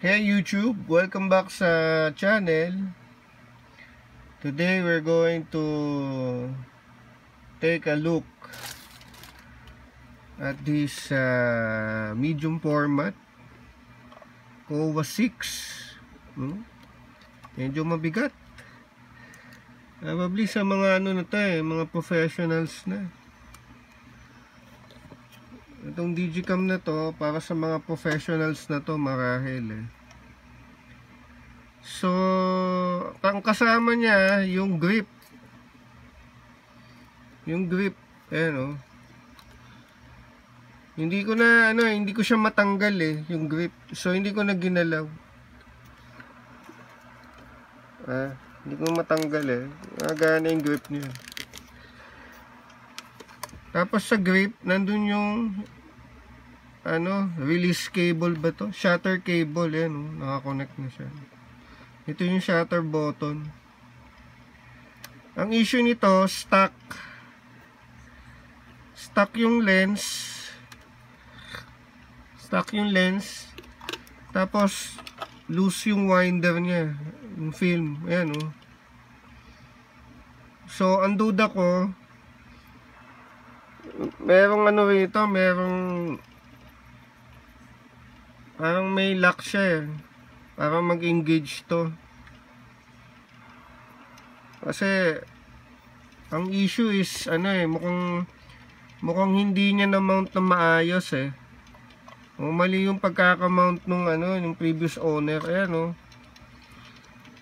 Hey YouTube, welcome back sa channel. Today we're going to take a look at this medium format COVA 6. Medyo mabigat. Probably sa mga mga professionals na. Itong Digicam na to para sa mga professionals na to marahil So, ang kasama niya yung grip. Yung grip, ayan Hindi ko siya matanggal yung grip. So hindi ko na ginalaw. Hindi ko matanggal Nagana yung grip niya. Tapos sa grip, nandun yung release cable ba to? Shutter cable, nakakonect na siya. Ito yung shutter button. Ang issue nito, stuck yung lens. Tapos loose yung winder niya, yung film. Ayan So, ang duda ko, merong rito, parang may lock siya parang mag-engage to. Kasi ang issue is mukhang hindi niya na-mount na maayos mali yung pagkaka-mount nung yung previous owner. Ayan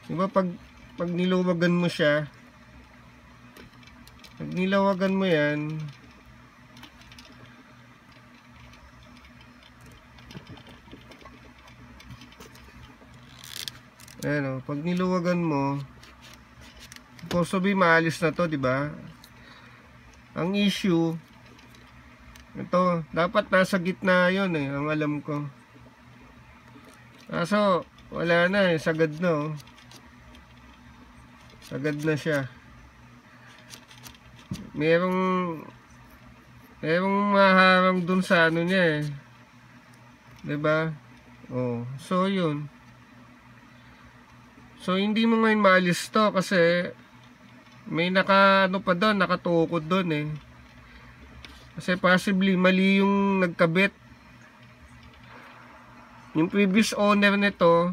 diba pag niluwagan mo siya, pag nilawagan mo yan, pag niluwagan mo, supposed to be maalis na to, diba? Ang issue, ito, dapat nasa gitna yun ang alam ko. Kaso, wala na sagad na sagad na siya. Merong maharang dun sa niya diba? So yun. So hindi mo ngayon maalis to kasi may pa doon, nakatukod doon Kasi possibly mali yung nagkabit. Yung previous owner nito,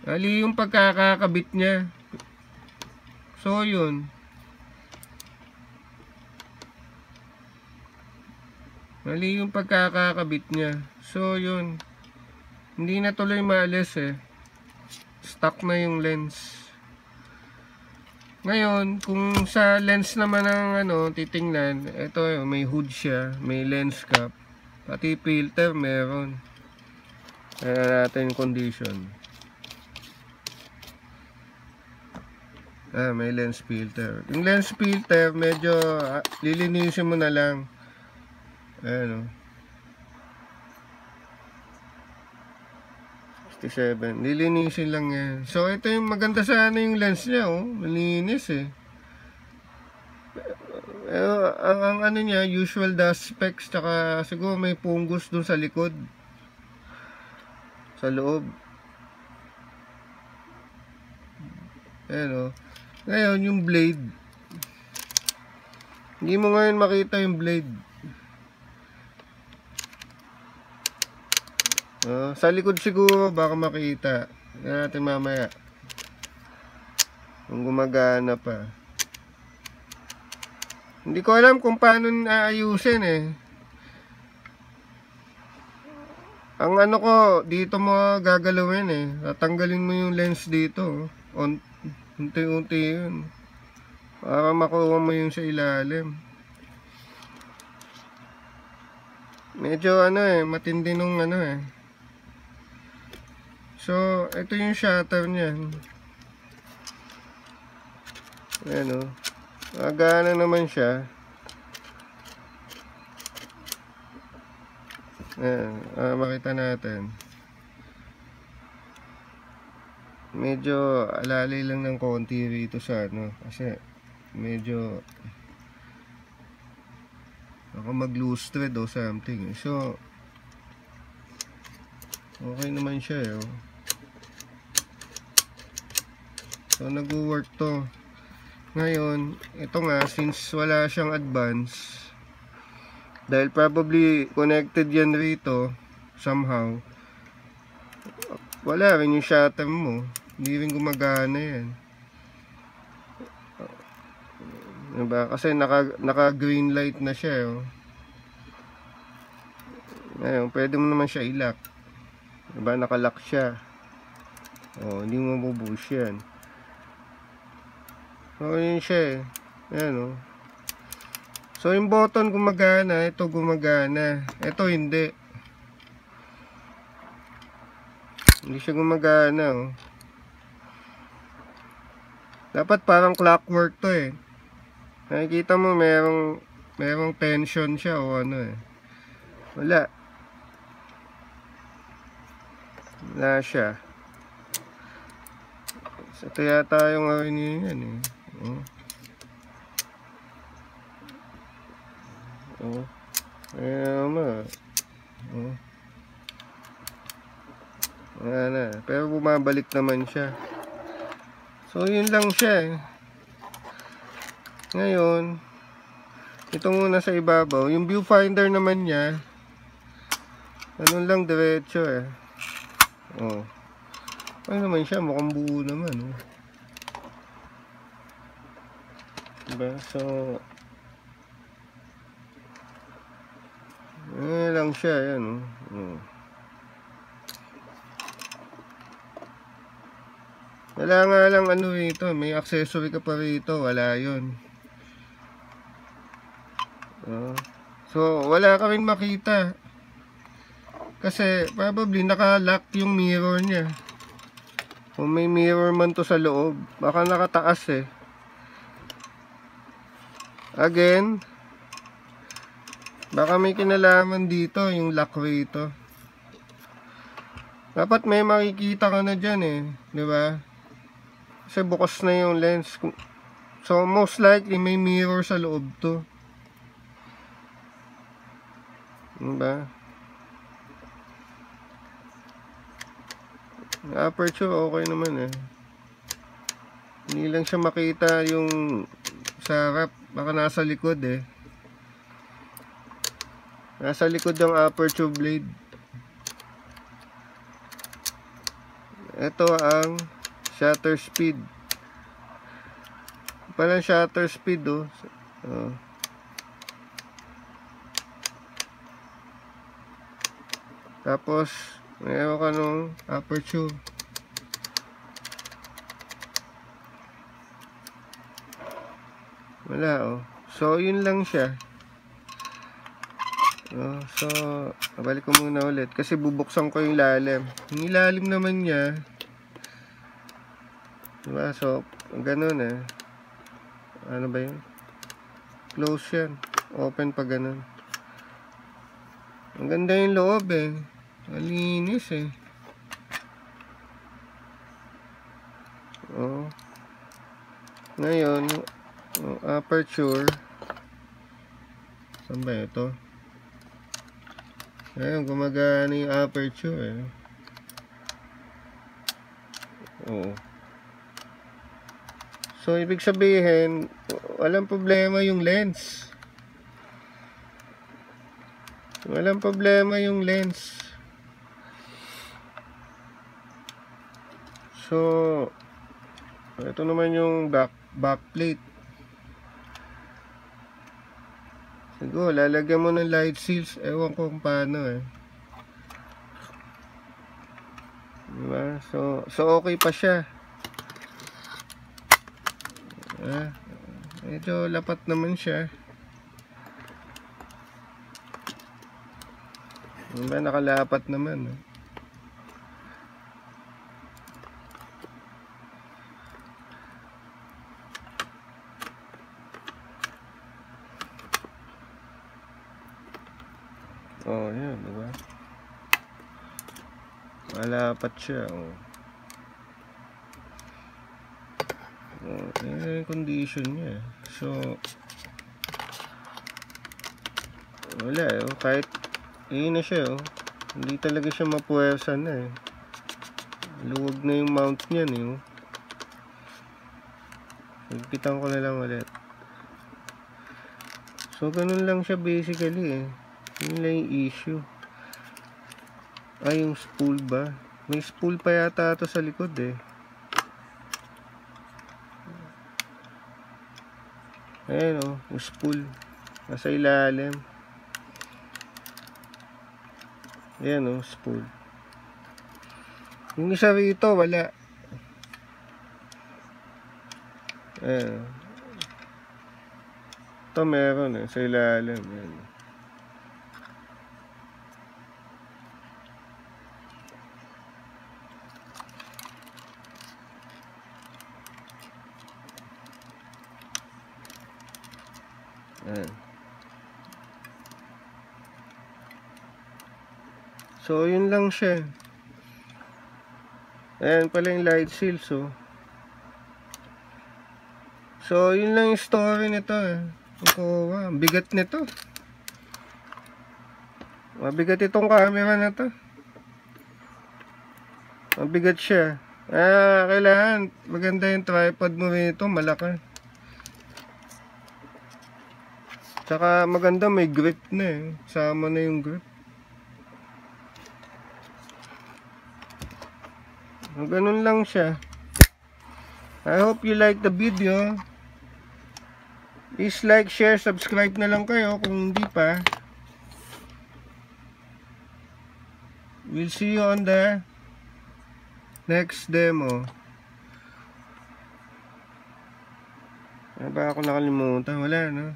mali yung pagkakakabit niya. So yun. Mali yung pagkakakabit niya. So yun. Hindi na tuloy maalis Stuck na yung lens. Ngayon, kung sa lens naman ng titingnan, ito may hood siya, may lens cap, pati filter meron. Tingnan natin yung condition. May lens filter. Yung lens filter, medyo lilinisin mo na lang. Ayan 67. Lilinisin lang yan. So, ito yung maganda sana yung lens niya, malinis ang niya, usual dust specks, tsaka siguro may punggos dun sa likod. Sa loob. Ayan Ngayon, yung blade. Hindi mo ngayon makita yung blade. Sa likod siguro baka makita. Tingnan natin mamaya kung gumagana pa. Hindi ko alam kung paano aayusin Ang ko, dito mo gagalawin tatanggalin mo yung lens dito unti-unti yun para makuha mo yung sa ilalim. Medyo matindi nung So, ito yung shutter niya. Ayan Magana naman siya. Ayan, makita natin. Medyo alalay lang ng konti rito sa kasi medyo baka mag-loose thread o something. So, Okay naman siya eh. Oh. So nag-work to. Ngayon, ito nga, since wala siyang advance, dahil probably connected yan rito somehow, wala rin yung shutter mo, hindi rin gumagana yan, diba? Kasi naka green light na siya. Oh. Ngayon, pwede mo naman siya i-lock, diba? Naka-lock siya. Oh, hindi mo mabubush yan. So yun siya eh. Ayan oh. So yung button gumagana, ito gumagana, ito hindi. Hindi siya gumagana oh. Dapat parang clockwork to eh. Nakikita mo merong tension siya o ano eh. Wala. Wala siya. So ito yata yung yan eh. Oh. Oh. Ayan na. Oh. Ayan na. Pero bumabalik naman siya. So yun lang siya eh. Ngayon, ito muna sa ibabaw. Yung viewfinder naman niya, ganun lang diretso eh. Oh. Ano naman siya, mukhang buo naman oh. Diba? So lang siya, yan oh. Wala nga lang ano ito, may accessory ka pa rito, wala yun. So wala ka rin makita kasi probably naka-lock yung mirror niya. Kung may mirror man to sa loob, baka nakataas eh. Again, baka may kinalaman dito yung lock rito. Dapat may makikita ka na dyan eh, di ba? Kasi bukas na yung lens. So most likely may mirror sa loob to, di ba? Yung aperture okay naman eh. Hindi lang siya makita yung sa harap, baka nasa likod eh. Nasa likod ng aperture blade. Ito ang shutter speed. Parang shutter speed oh. Tapos mayroon ka nung aperture. Wala oh. So yun lang siya. So balik ko muna ulit kasi bubuksan ko yung ilalim. Yung ilalim naman niya, diba? So ganun eh. Ano ba yun? Close yan. Open pa ganun. Ang ganda yung loob eh. Malinis eh. Oh. Ngayon aperture, saan ba ito? Ayun, gumagana yung aperture eh. Oo. So ibig sabihin walang problema yung lens. Walang problema yung lens. So ito naman yung back plate. Siguro lalagyan mo ng light seals, ewan ko kung paano eh. Diba? So okay pa siya. Medyo lapat naman siya. Diba? Nakalapat naman eh. Oh, yun, diba? Malapat siya, oh. Oh, yung condition niya. So, wala, oh. Kahit, yun na siya, oh. Hindi talaga siya mapuwersa na eh. Luwag na yung mount niyan eh. Oh. Higpitan ko na lang ulit. So, ganun lang siya basically eh. Yun lang yung issue. Ay, yung spool ba? May spool pa yata ito sa likod eh. Ayan o, yung spool. Nasa ilalim. Ayan o, spool. Yung isa rito, wala. Ayan. Ito meron eh, sa ilalim. Ayan. Ayan. So, yun lang siya. Ayan pala yung light seal. So, yun lang yung story nito eh. Ang bigat nito. Mabigat itong camera na to. Mabigat siya. Kailangan maganda yung tripod mo rito. Malaki. Tsaka maganda may grip na eh. Sama na yung grip. Ganun lang siya. I hope you like the video. Please like, share, subscribe na lang kayo kung hindi pa. We'll see you on the next demo. Ano ba ako nakalimutan? Wala no?